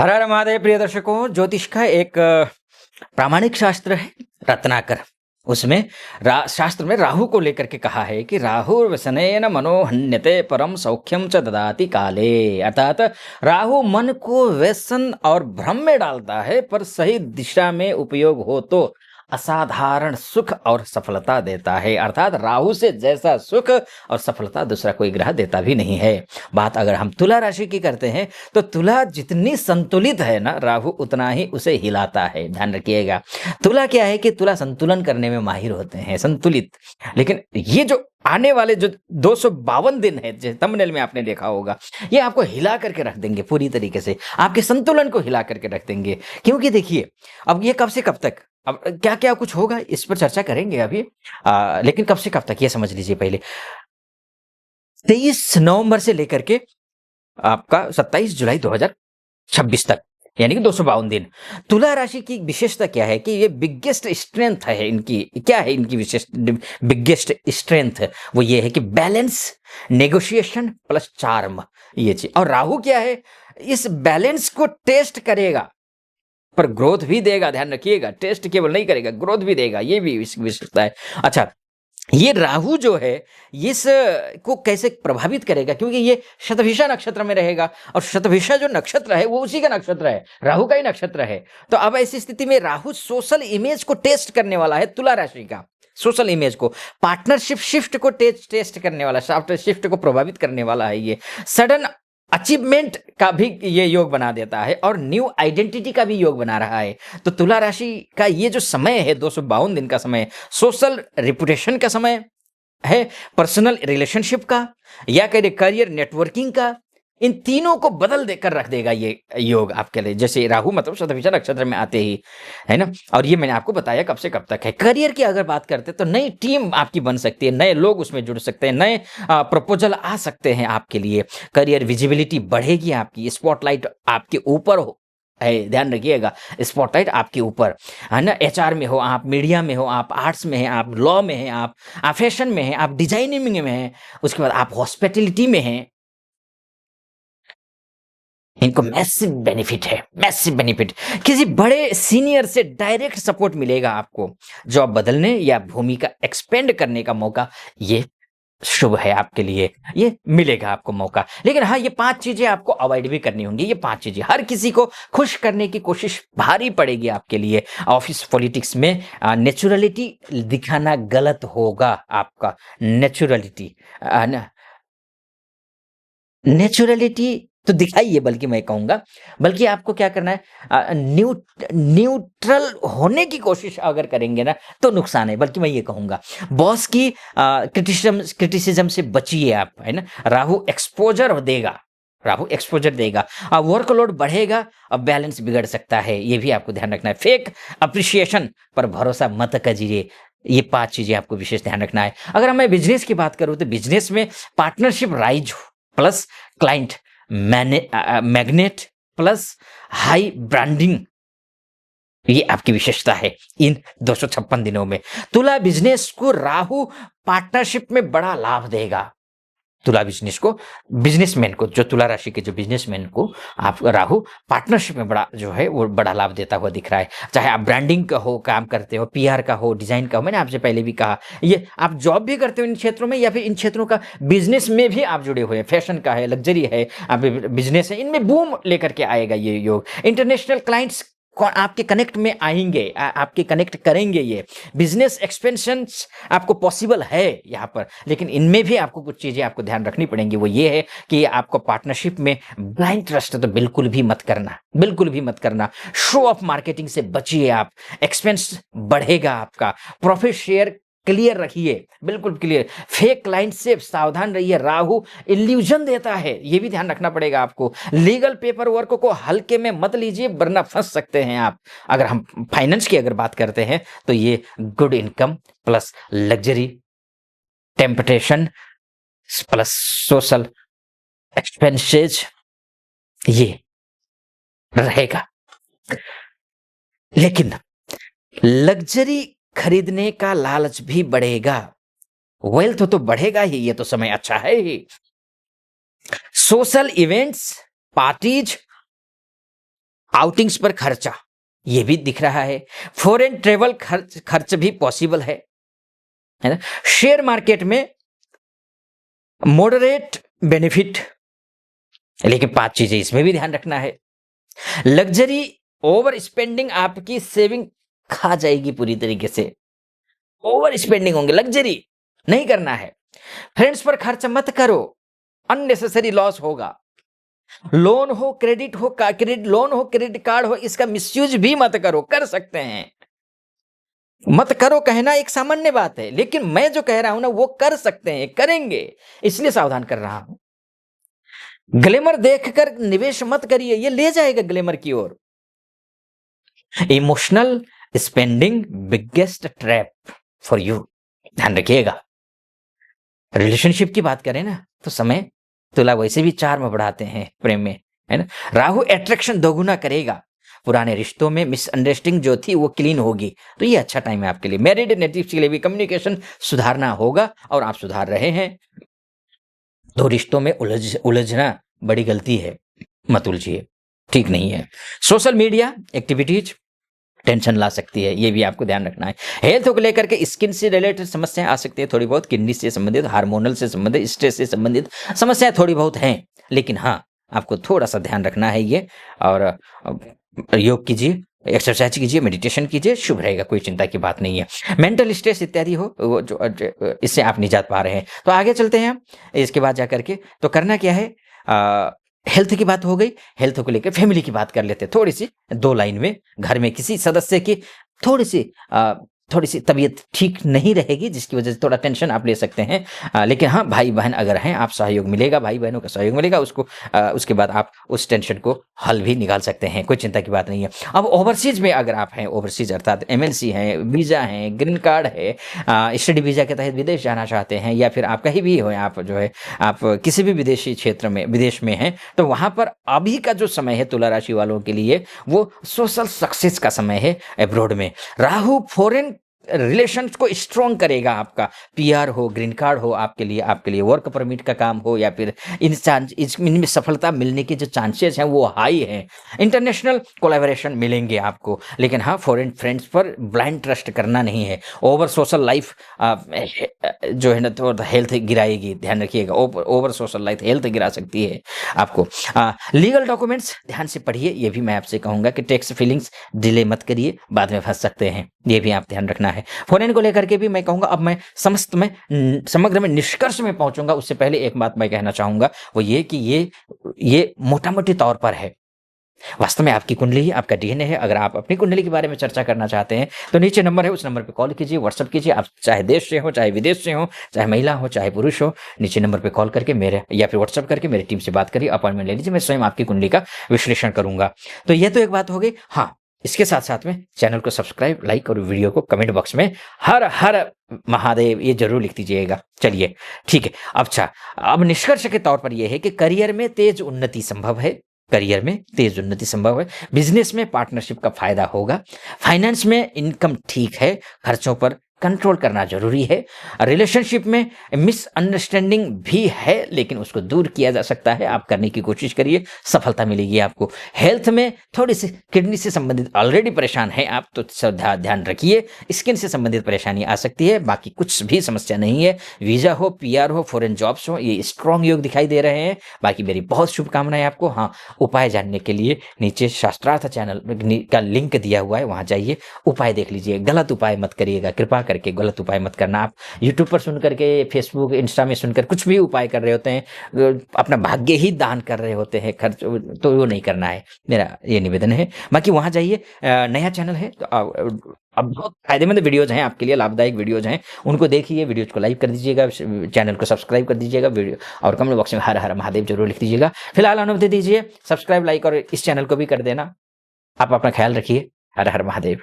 हर हर महादेव प्रिय दर्शकों, ज्योतिष का एक प्रामाणिक शास्त्र है रत्नाकर। उसमें शास्त्र में राहु को लेकर के कहा है कि राहु व्यसनेन मनो हन्यते परम सौख्यम च ददाति काले। अर्थात राहु मन को व्यसन और भ्रम में डालता है, पर सही दिशा में उपयोग हो तो असाधारण सुख और सफलता देता है। अर्थात राहु से जैसा सुख और सफलता दूसरा कोई ग्रह देता भी नहीं है। बात अगर हम तुला राशि की करते हैं तो तुला जितनी संतुलित है ना, राहु उतना ही उसे हिलाता है। ध्यान रखिएगा, तुला क्या है कि तुला संतुलन करने में माहिर होते हैं, संतुलित। लेकिन ये जो आने वाले जो 252 दिन है, जो थंबनेल में आपने देखा होगा, ये आपको हिला करके रख देंगे पूरी तरीके से, आपके संतुलन को हिला करके रख देंगे। क्योंकि देखिए, अब ये कब से कब तक, अब क्या क्या कुछ होगा इस पर चर्चा करेंगे अभी। लेकिन कब से कब तक ये समझ लीजिए। पहले 23 नवंबर से लेकर के आपका 27 जुलाई 2026 तक, यानी कि 252 दिन। तुला राशि की विशेषता क्या है कि ये बिगेस्ट स्ट्रेंथ है इनकी। क्या है इनकी विशेष बिगेस्ट स्ट्रेंथ? वो ये है कि बैलेंस, नेगोशिएशन प्लस चार्म, ये चीज। और राहु क्या है, इस बैलेंस को टेस्ट करेगा पर ग्रोथ भी देगा। ध्यान रखिएगा, टेस्ट केवल नहीं करेगा, ग्रोथ भी देगा, ये भी इसकी विशेषता है। अच्छा, ये राहु जो है इस को कैसे प्रभावित करेगा? क्योंकि ये शतभिषा नक्षत्र में रहेगा, और शतभिषा जो नक्षत्र है वो उसी का नक्षत्र है, राहु का ही नक्षत्र है। तो अब ऐसी स्थिति में राहु सोशल इमेज को टेस्ट करने वाला है, तुला राशि का सोशल इमेज को, पार्टनरशिप शिफ्ट को टेस्ट करने वाला, सॉफ्टवेयर शिफ्ट को प्रभावित करने वाला है। ये सडन अचीवमेंट का भी ये योग बना देता है, और न्यू आइडेंटिटी का भी योग बना रहा है। तो तुला राशि का ये जो समय है, 252 दिन का समय, सोशल रिपुटेशन का समय है, पर्सनल रिलेशनशिप का, या कह करियर नेटवर्किंग का, इन तीनों को बदल देकर रख देगा ये योग आपके लिए। जैसे राहु मतलब शतभिषा नक्षत्र में आते ही, है ना। और ये मैंने आपको बताया कब से कब तक है। करियर की अगर बात करते हैं तो नई टीम आपकी बन सकती है, नए लोग उसमें जुड़ सकते हैं, नए प्रपोजल आ सकते हैं आपके लिए। करियर विजिबिलिटी बढ़ेगी आपकी, स्पॉटलाइट आपके ऊपर हो है। ध्यान रखिएगा, स्पॉटलाइट आपके ऊपर, है ना। एचआर में हो आप, मीडिया में हो आप, आर्ट्स में हैं आप, लॉ में हैं आप फैशन में हैं आप, डिजाइनिंग में हैं, उसके बाद आप हॉस्पिटैलिटी में हैं। इनको मैसिव बेनिफिट है, मैसिव बेनिफिट। किसी बड़े सीनियर से डायरेक्ट सपोर्ट मिलेगा आपको, जॉब बदलने या भूमिका एक्सपेंड करने का मौका ये शुभ है आपके लिए, ये मिलेगा आपको मौका। लेकिन हाँ, ये 5 चीजें आपको अवॉइड भी करनी होंगी। ये 5 चीजें, हर किसी को खुश करने की कोशिश भारी पड़ेगी आपके लिए। ऑफिस पॉलिटिक्स में नेचुरलिटी दिखाना गलत होगा आपका। नेचुरलिटी नेचुरलिटी तो दिखाइए, बल्कि मैं कहूंगा, बल्कि आपको क्या करना है, न्यूट्रल होने की कोशिश अगर करेंगे ना तो नुकसान है। बल्कि मैं ये कहूंगा, बॉस की क्रिटिसिज्म से बचिए आप, है ना। राहु एक्सपोजर देगा, राहु एक्सपोजर देगा, वर्कलोड बढ़ेगा और बैलेंस बिगड़ सकता है। ये भी आपको ध्यान रखना है। फेक अप्रिसिएशन पर भरोसा मत करिए। ये 5 चीजें आपको विशेष ध्यान रखना है। अगर मैं बिजनेस की बात करूं तो बिजनेस में partnership rise plus client magnet plus high branding, ये आपकी विशेषता है इन 256 दिनों में। तुला बिजनेस को राहु पार्टनरशिप में बड़ा लाभ देगा। तुला बिजनेस को, बिजनेसमैन को, जो तुला राशि के जो बिजनेसमैन को आप राहु पार्टनरशिप में बड़ा जो है वो बड़ा लाभ देता हुआ दिख रहा है। चाहे आप ब्रांडिंग का हो, काम करते हो, पीआर का हो, डिजाइन का हो, मैंने आपसे पहले भी कहा, ये आप जॉब भी करते हो इन क्षेत्रों में, या फिर इन क्षेत्रों का बिजनेस में भी आप जुड़े हुए हैं, फैशन का है, लग्जरी है, आप बिजनेस है, इनमें बूम लेकर के आएगा ये योग। इंटरनेशनल क्लाइंट्स आपके कनेक्ट में आएंगे, आपके कनेक्ट करेंगे। ये बिजनेस एक्सपेंशन आपको पॉसिबल है यहाँ पर। लेकिन इनमें भी आपको कुछ चीजें आपको ध्यान रखनी पड़ेंगी। वो ये है कि आपको पार्टनरशिप में ब्लाइंड ट्रस्ट तो बिल्कुल भी मत करना, बिल्कुल भी मत करना। शो ऑफ मार्केटिंग से बचिए आप, एक्सपेंस बढ़ेगा आपका। प्रॉफिट शेयर क्लियर रखिए, बिल्कुल क्लियर। फेक क्लाइंट से सावधान रहिए, राहु इल्यूजन देता है, ये भी ध्यान रखना पड़ेगा आपको। लीगल पेपर वर्क को हल्के में मत लीजिए, वरना फंस सकते हैं आप। अगर हम फाइनेंस की अगर बात करते हैं तो ये good income plus luxury, temptation plus social expenses, ये रहेगा। लेकिन लग्जरी खरीदने का लालच भी बढ़ेगा, वेल्थ तो बढ़ेगा ही, ये तो समय अच्छा है ही। सोशल इवेंट्स, पार्टीज आउटिंग्स पर खर्चा ये भी दिख रहा है। फॉरेन ट्रेवल खर्च भी पॉसिबल है ना। शेयर मार्केट में मॉडरेट बेनिफिट, लेकिन 5 चीजें इसमें भी ध्यान रखना है। लग्जरी ओवर स्पेंडिंग, आपकी सेविंग खा जाएगी पूरी तरीके से, ओवर स्पेंडिंग होंगे, लग्जरी नहीं करना है। फ्रेंड्स पर खर्च मत करो, अननेसेसरी लॉस होगा। लोन हो, क्रेडिट हो, लोन हो, क्रेडिट कार्ड हो, इसका मिसयूज भी मत करो, कर सकते हैं। मत करो कहना एक सामान्य बात है, लेकिन मैं जो कह रहा हूं ना वो कर सकते हैं, करेंगे, इसलिए सावधान कर रहा हूं। ग्लैमर देखकर निवेश मत करिए, ये ले जाएगा ग्लैमर की ओर। Emotional spending biggest trap for you, ध्यान रखिएगा। रिलेशनशिप की बात करें ना तो समय तुला वैसे भी चार्म बढ़ाते हैं प्रेम में, है ना। राहु अट्रैक्शन दोगुना करेगा, पुराने रिश्तों में मिसअंडरस्टैंडिंग जो थी वो क्लीन होगी, तो ये अच्छा टाइम है आपके लिए। मैरिड नेटिव्स के लिए भी कम्युनिकेशन सुधारना होगा और आप सुधार रहे हैं। दो रिश्तों में उलझना बड़ी गलती है, मत उलझिए, ठीक नहीं है। सोशल मीडिया एक्टिविटीज टेंशन ला सकती है, ये भी आपको ध्यान रखना है। हेल्थ को लेकर के स्किन से रिलेटेड समस्याएं आ सकती है थोड़ी बहुत, किडनी से संबंधित, हार्मोनल से संबंधित, स्ट्रेस से संबंधित समस्याएं थोड़ी बहुत हैं, लेकिन हाँ आपको थोड़ा सा ध्यान रखना है ये। और योग कीजिए, एक्सरसाइज कीजिए, मेडिटेशन कीजिए, शुभ रहेगा, कोई चिंता की बात नहीं है। मेंटल स्ट्रेस इत्यादि हो वो जो इससे आप निजात पा रहे हैं। तो आगे चलते हैं हम, इसके बाद जाकर के तो करना क्या है। हेल्थ की बात हो गई, हेल्थ को लेकर फैमिली की बात कर लेते हैं थोड़ी सी, 2 लाइन में। घर में किसी सदस्य की थोड़ी सी तबीयत ठीक नहीं रहेगी, जिसकी वजह से थोड़ा टेंशन आप ले सकते हैं। लेकिन हाँ, भाई बहन अगर हैं, आप सहयोग मिलेगा, भाई बहनों का सहयोग मिलेगा, उसके बाद आप उस टेंशन को हल भी निकाल सकते हैं, कोई चिंता की बात नहीं है। अब ओवरसीज में अगर आप हैं, ओवरसीज अर्थात MNC हैं, वीज़ा हैं, ग्रीन कार्ड है, स्टडी वीज़ा के तहत विदेश जाना चाहते हैं, या फिर आप कहीं भी हो, आप जो है आप किसी भी विदेशी क्षेत्र में, विदेश में हैं, तो वहाँ पर अभी का जो समय है तुला राशि वालों के लिए वो सोशल सक्सेस का समय है। अब्रॉड में राहु फॉरेन रिलेशंस को स्ट्रॉन्ग करेगा आपका। PR हो, ग्रीन कार्ड हो, आपके लिए वर्क परमिट का काम हो, या फिर इनमें सफलता मिलने के जो चांसेस हैं वो हाई हैं। इंटरनेशनल कोलैबोरेशन मिलेंगे आपको, लेकिन हाँ फॉरेन फ्रेंड्स पर ब्लाइंड ट्रस्ट करना नहीं है। ओवर सोशल लाइफ जो है ना तो हेल्थ गिराएगी, ध्यान रखिएगा। ओवर सोशल लाइफ हेल्थ गिरा सकती है आपको। लीगल डॉक्यूमेंट्स ध्यान से पढ़िए, ये भी मैं आपसे कहूंगा कि टैक्स फिलिंग्स डिले मत करिए, बाद में फंस सकते हैं, ये भी आप ध्यान रखना है। फॉरेन को लेकर के भी मैं कहूंगा, अब मैं समग्र में निष्कर्ष में पहुंचूंगा, उससे पहले एक बात मैं कहना चाहूंगा, वो ये कि ये मोटा मोटी तौर पर है, वास्तव में आपकी कुंडली ही आपका DNA है। अगर आप अपनी कुंडली के बारे में चर्चा करना चाहते हैं तो नीचे नंबर है, उस नंबर पे कॉल कीजिए, व्हाट्सअप कीजिए। आप चाहे देश से हो, चाहे विदेश से हो, चाहे महिला हो, चाहे पुरुष हो, नीचे नंबर पे कॉल करके मेरे या फिर व्हाट्सअप करके मेरी टीम से बात करिए, अपॉइंटमेंट ले लीजिए, मैं स्वयं आपकी कुंडली का विश्लेषण करूंगा। तो ये तो एक बात हो गई। हाँ, इसके साथ साथ में चैनल को सब्सक्राइब, लाइक और वीडियो को कमेंट बॉक्स में हर हर महादेव ये जरूर लिख दीजिएगा। चलिए ठीक है। अच्छा, अब निष्कर्ष के तौर पर यह है कि करियर में तेज उन्नति संभव है, बिजनेस में पार्टनरशिप का फायदा होगा, फाइनेंस में इनकम ठीक है, खर्चों पर कंट्रोल करना जरूरी है। रिलेशनशिप में मिसअंडरस्टैंडिंग भी है, लेकिन उसको दूर किया जा सकता है, आप करने की कोशिश करिए, सफलता मिलेगी आपको। हेल्थ में थोड़ी सी किडनी से संबंधित ऑलरेडी परेशान है आप, तो ध्यान रखिए। स्किन से संबंधित परेशानी आ सकती है, बाकी कुछ भी समस्या नहीं है। वीजा हो, PR हो, फॉरेन जॉब्स हो, ये स्ट्रॉन्ग योग दिखाई दे रहे हैं। बाकी मेरी बहुत शुभकामनाएं आपको। हाँ, उपाय जानने के लिए नीचे शास्त्रार्थ चैनल का लिंक दिया हुआ है, वहां जाइए, उपाय देख लीजिए। गलत उपाय मत करिएगा, कृपा करके गलत उपाय मत करना। आप यूट्यूब पर सुन करके, फेसबुक, इंस्टा में सुनकर कुछ भी उपाय कर रहे होते हैं, अपना भाग्य ही दान कर रहे होते हैं, खर्च तो वो नहीं करना है, मेरा ये निवेदन है। बाकी वहां जाइए, नया चैनल है तो अब बहुत फायदेमंद वीडियोज हैं आपके लिए, लाभदायक वीडियोज हैं, उनको देखिए, वीडियोज को लाइक कर दीजिएगा, चैनल को सब्सक्राइब कर दीजिएगा, वीडियो और कमेंट बॉक्स में हर हर महादेव जरूर लिख दीजिएगा। फिलहाल अनुमति दीजिए, सब्सक्राइब, लाइक और इस चैनल को भी कर देना। आप अपना ख्याल रखिए। हर हर महादेव।